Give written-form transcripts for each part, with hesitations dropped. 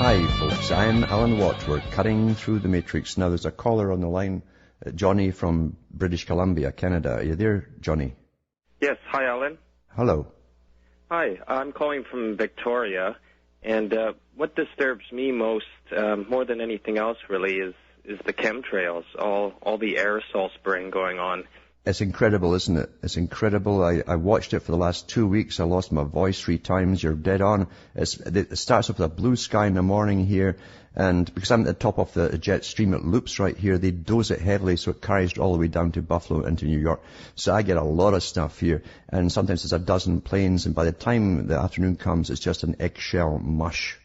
Hi folks, I'm Alan Watt. We're cutting through the matrix. Now there's a caller on the line, Johnny from British Columbia, Canada. Are you there, Johnny? Yes, hi Alan. Hello. Hi, I'm calling from Victoria, and what disturbs me most, more than anything else really, is the chemtrails, all the aerosol spraying going on. It's incredible, isn't it? It's incredible. I watched it for the last 2 weeks. I lost my voice 3 times. You're dead on. It starts off with a blue sky in the morning here, and because I'm at the top of the jet stream, it loops right here. They dose it heavily, so it carries all the way down to Buffalo into New York. So I get a lot of stuff here, and sometimes there's a dozen planes, and by the time the afternoon comes, it's just an eggshell mush.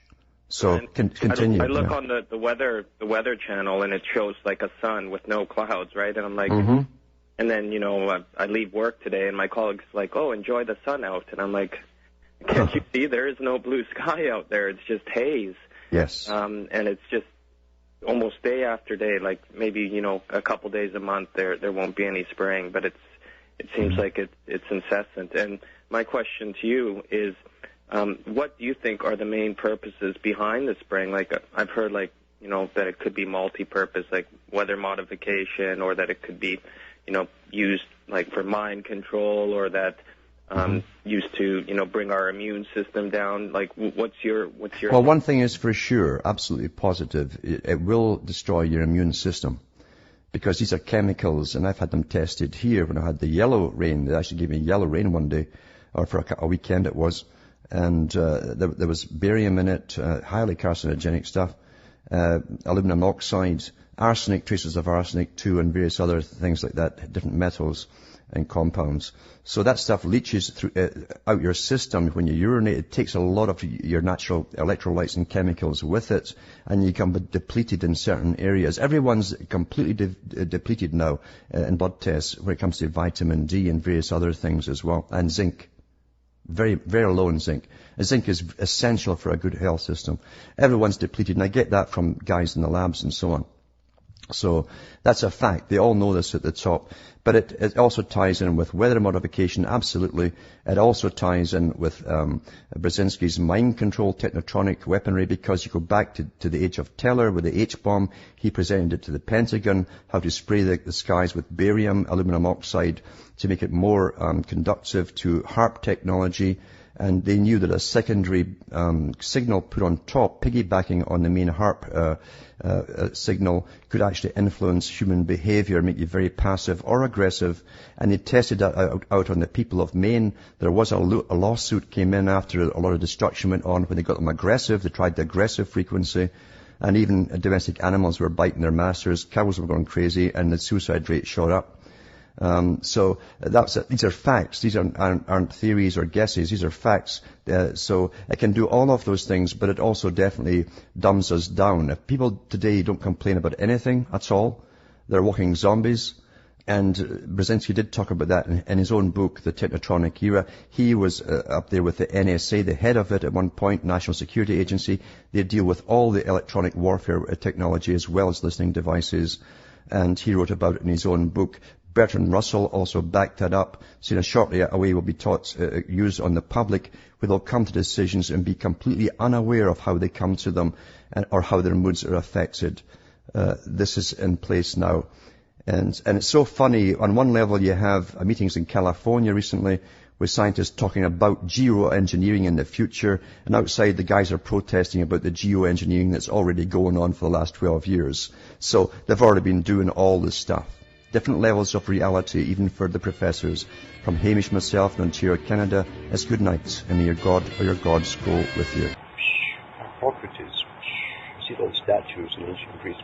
So continue. I look on the weather channel, and it shows like a sun with no clouds, right? And I'm like, And then, I leave work today, and my colleague's like, oh, enjoy the sun out. And I'm like, can't you see there is no blue sky out there? It's just haze. Yes. And it's just almost day after day, like maybe, a couple days a month there won't be any spraying, but it seems like it's incessant. And my question to you is, what do you think are the main purposes behind the spraying? Like, I've heard, that it could be multi-purpose, like weather modification, or that it could be used like for mind control, or that used to, bring our immune system down. Like, what's your? Well, one thing is for sure, absolutely positive. It will destroy your immune system, because these are chemicals, and I've had them tested here when I had the yellow rain. They actually gave me yellow rain one day, or for a weekend it was, and there was barium in it, highly carcinogenic stuff, aluminum oxide, arsenic, traces of arsenic too, and various other things like that, different metals and compounds. So that stuff leaches through out your system when you urinate. It takes a lot of your natural electrolytes and chemicals with it, and you become depleted in certain areas. Everyone's completely depleted now in blood tests when it comes to vitamin D and various other things as well, and zinc. Very, very low in zinc. Zinc is essential for a good health system. Everyone's depleted, and I get that from guys in the labs and so on. So that's a fact. They all know this at the top. But it also ties in with weather modification, absolutely. It also ties in with Brzezinski's mind control technotronic weaponry, because you go back to the age of Teller with the H-bomb. He presented it to the Pentagon, how to spray the skies with barium, aluminum oxide, to make it more conductive to HARP technology. And they knew that a secondary signal put on top, piggybacking on the main HARP signal, could actually influence human behavior, make you very passive or aggressive. And they tested that out on the people of Maine. There was a lawsuit came in after a lot of destruction went on when they got them aggressive. They tried the aggressive frequency. And even domestic animals were biting their masters. Cows were going crazy, and the suicide rate shot up. So these are facts. These aren't theories or guesses. These are facts. So it can do all of those things, but it also definitely dumbs us down. If people today don't complain about anything at all, they're walking zombies. And Brzezinski did talk about that in his own book, The Technotronic Era. He was up there with the NSA, the head of it at one point, National Security Agency. They deal with all the electronic warfare technology as well as listening devices. And he wrote about it in his own book. Bertrand Russell also backed that up, saying shortly a way will be taught, used on the public, where they'll come to decisions and be completely unaware of how they come to them, or how their moods are affected. This is in place now. And it's so funny. On one level, you have meetings in California recently with scientists talking about geoengineering in the future, and outside the guys are protesting about the geoengineering that's already going on for the last 12 years. So they've already been doing all this stuff. Different levels of reality, even for the professors. From Hamish myself in Ontario, Canada, it's good night, and may your God or your gods go with you. Hippocrates. See those statues in ancient Greece?